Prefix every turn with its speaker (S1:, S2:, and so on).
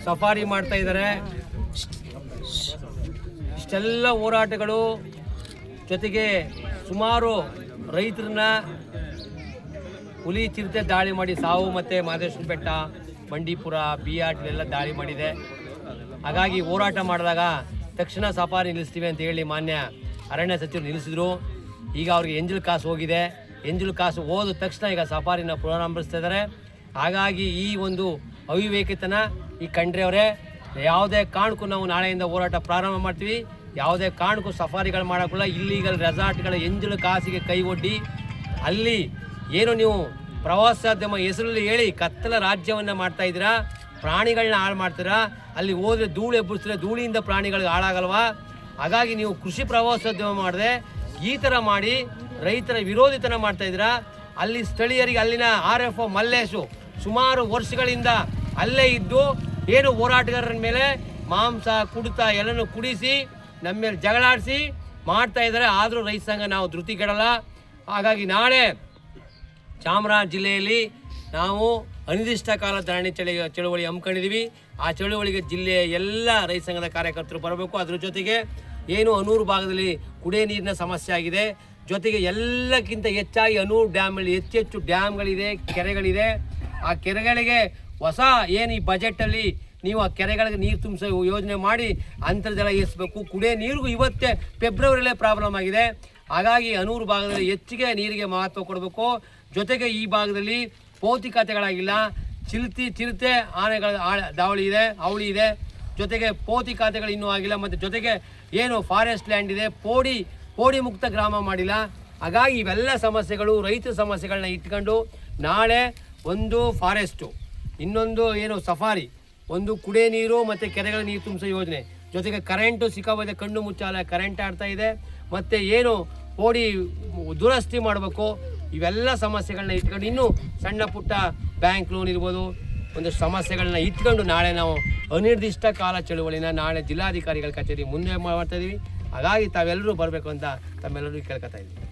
S1: Safari ಮಾಡ್ತಾ ಇದ್ದಾರೆ. ಇಷ್ಟೆಲ್ಲ ಹೋರಾಟಗಳು ಜೊತೆಗೆ ಸುಮಾರು ರೈತರನ್ನ ಹುಲಿ ಚಿರತೆ ದಾಳಿ ಮಾಡಿ ಸಾವು ಮತ್ತು ಮಾದೇಶ್ವರ ಬೆಟ್ಟ, ಬಂಡೀಪುರ, ಬಿಆರ್ಟಿಲೆಲ್ಲ ದಾಳಿ ಮಾಡಿದೆ. ಹಾಗಾಗಿ ಹೋರಾಟ ಮಾಡಿದಾಗ ತಕ್ಷಣ ಸಫಾರಿ ನಿಲ್ಲಿಸ್ತೀವಿ ಅಂತ ಹೇಳಿ ಮಾನ್ಯ ಅರಣ್ಯ ಸಚಿವರು ನಿಲ್ಲಿಸಿದ್ರು. ಈಗ ಅವ್ರಿಗೆ ಎಂಜಲ್ ಕಾಸು ಹೋಗಿದೆ. ಎಂಜಲ್ ಕಾಸು ಹೋದ ತಕ್ಷಣ ಈಗ ಸಫಾರಿನ ಪುನರಾರಂಭಿಸ್ತಾ ಇದ್ದಾರೆ. ಹಾಗಾಗಿ ಈ ಒಂದು ಅವಿವೇಕಿತನ ಈ ಕಂಡ್ರೆ ಅವರೇ ಯಾವುದೇ ಕಾರಣಕ್ಕೂ ನಾವು ನಾಳೆಯಿಂದ ಹೋರಾಟ ಪ್ರಾರಂಭ ಮಾಡ್ತೀವಿ. ಯಾವುದೇ ಕಾರಣಕ್ಕೂ ಸಫಾರಿಗಳು ಮಾಡೋಕ್ಕಲ್ಲ. ಇಲ್ಲೀಗಲ್ ರೆಸಾರ್ಟ್ಗಳ ಎಂಜಲು ಕಾಸಿಗೆ ಕೈಗೊಡ್ಡಿ ಅಲ್ಲಿ ಏನು ನೀವು ಪ್ರವಾಸೋದ್ಯಮ ಹೆಸರಲ್ಲಿ ಹೇಳಿ ಕತ್ತಲ ರಾಜ್ಯವನ್ನು ಮಾಡ್ತಾ ಇದ್ದೀರಾ, ಪ್ರಾಣಿಗಳನ್ನ ಹಾಳು ಮಾಡ್ತೀರಾ. ಅಲ್ಲಿ ಹೋದರೆ ಧೂಳು ಎಬ್ಬರಿಸಿದ್ರೆ ಧೂಳಿಯಿಂದ ಪ್ರಾಣಿಗಳಿಗೆ ಹಾಳಾಗಲ್ವಾ? ಹಾಗಾಗಿ ನೀವು ಕೃಷಿ ಪ್ರವಾಸೋದ್ಯಮ ಮಾಡದೆ ಈ ಥರ ಮಾಡಿ ರೈತರ ವಿರೋಧಿತನ ಮಾಡ್ತಾ ಇದ್ದೀರಾ. ಅಲ್ಲಿ ಸ್ಥಳೀಯರಿಗೆ ಅಲ್ಲಿನ RFO ಮಲ್ಲೇಶು ಸುಮಾರು ವರ್ಷಗಳಿಂದ ಅಲ್ಲೇ ಇದ್ದು ಏನು ಹೋರಾಟಗಾರರ ಮೇಲೆ ಮಾಂಸ ಕುಡಿತ ಎಲ್ಲನೂ ಕುಡಿಸಿ ನಮ್ಮ ಮೇಲೆ ಜಗಳಾಡಿಸಿ ಮಾಡ್ತಾ ಇದ್ದಾರೆ. ಆದರೂ ರೈತ ಸಂಘ ನಾವು ಧೃತಿಗೆಡಲ್ಲ. ಹಾಗಾಗಿ ನಾಳೆ ಚಾಮರಾಜ ಜಿಲ್ಲೆಯಲ್ಲಿ ನಾವು ಅನಿರ್ದಿಷ್ಟ ಕಾಲ ಧರಣಿ ಚಳುವಳಿ ಹಮ್ಮಿಕೊಂಡಿದ್ದೀವಿ. ಆ ಚಳುವಳಿಗೆ ಜಿಲ್ಲೆಯ ಎಲ್ಲ ರೈತ ಸಂಘದ ಕಾರ್ಯಕರ್ತರು ಬರಬೇಕು. ಅದ್ರ ಜೊತೆಗೆ ಏನು ಅನೂರು ಭಾಗದಲ್ಲಿ ಕುಡಿಯ ನೀರಿನ ಸಮಸ್ಯೆ ಆಗಿದೆ, ಜೊತೆಗೆ ಎಲ್ಲಕ್ಕಿಂತ ಹೆಚ್ಚಾಗಿ ಅನೂರು ಡ್ಯಾಮಲ್ಲಿ ಹೆಚ್ಚೆಚ್ಚು ಡ್ಯಾಮ್ಗಳಿದೆ, ಕೆರೆಗಳಿದೆ. ಆ ಕೆರೆಗಳಿಗೆ ಹೊಸ ಏನು ಈ ಬಜೆಟಲ್ಲಿ ನೀವು ಆ ಕೆರೆಗಳಿಗೆ ನೀರು ತುಂಬಿಸೋ ಯೋಜನೆ ಮಾಡಿ ಅಂತರ್ಜಲ ಏರಿಸಬೇಕು. ಕುಡಿಯೋ ನೀರಿಗೂ ಇವತ್ತೇ ಫೆಬ್ರವರಿಯಲ್ಲೇ ಪ್ರಾಬ್ಲಮ್ ಆಗಿದೆ. ಹಾಗಾಗಿ ಅನೂರು ಭಾಗದಲ್ಲಿ ಹೆಚ್ಚಿಗೆ ನೀರಿಗೆ ಮಹತ್ವ ಕೊಡಬೇಕು. ಜೊತೆಗೆ ಈ ಭಾಗದಲ್ಲಿ ಪೌತಿಕತೆಗಳಾಗಿಲ್ಲ. ಚಿರತೆ ಆನೆಗಳ ದಾವಳಿ ಇದೆ, ಅವಳಿ ಇದೆ. ಜೊತೆಗೆ ಪೌತಿಕತೆಗಳು ಇನ್ನೂ ಆಗಿಲ್ಲ. ಮತ್ತು ಜೊತೆಗೆ ಏನು ಫಾರೆಸ್ಟ್ ಲ್ಯಾಂಡ್ ಇದೆ, ಪೋಡಿ ಮುಕ್ತ ಗ್ರಾಮ ಮಾಡಿಲ್ಲ. ಹಾಗಾಗಿ ಇವೆಲ್ಲ ಸಮಸ್ಯೆಗಳು ರೈತ ಸಮಸ್ಯೆಗಳನ್ನ ಇಟ್ಕೊಂಡು ನಾಳೆ ಒಂದು ಫಾರೆಸ್ಟು, ಇನ್ನೊಂದು ಏನು ಸಫಾರಿ, ಒಂದು ಕುಡಿಯ ನೀರು ಮತ್ತು ಕೆರೆಗಳ ನೀರು ತುಂಬಿಸೋ ಯೋಜನೆ, ಜೊತೆಗೆ ಕರೆಂಟು ಸಿಕ್ಕಾಬತ್ತೆ ಕಣ್ಣು ಮುಚ್ಚಾಲ ಕರೆಂಟ್ ಆಡ್ತಾ ಇದೆ. ಮತ್ತು ಏನು ಪೋಡಿ ದುರಸ್ತಿ ಮಾಡಬೇಕು. ಇವೆಲ್ಲ ಸಮಸ್ಯೆಗಳನ್ನ ಇಟ್ಕೊಂಡು ಇನ್ನೂ ಸಣ್ಣ ಪುಟ್ಟ ಬ್ಯಾಂಕ್ ಲೋನ್ ಇರ್ಬೋದು, ಒಂದಷ್ಟು ಸಮಸ್ಯೆಗಳನ್ನ ಇಟ್ಕೊಂಡು ನಾಳೆ ನಾವು ಅನಿರ್ದಿಷ್ಟ ಕಾಲ ಚಳುವಳಿನ ನಾಳೆ ಜಿಲ್ಲಾಧಿಕಾರಿಗಳ ಕಚೇರಿ ಮುಂದೆ ಮಾಡ್ತಾ ಇದ್ದೀವಿ. ಹಾಗಾಗಿ ತಾವೆಲ್ಲರೂ ಬರಬೇಕು ಅಂತ ತಮ್ಮೆಲ್ಲರಿಗೂ ಕೇಳ್ಕೊತಾ ಇದ್ದೀವಿ.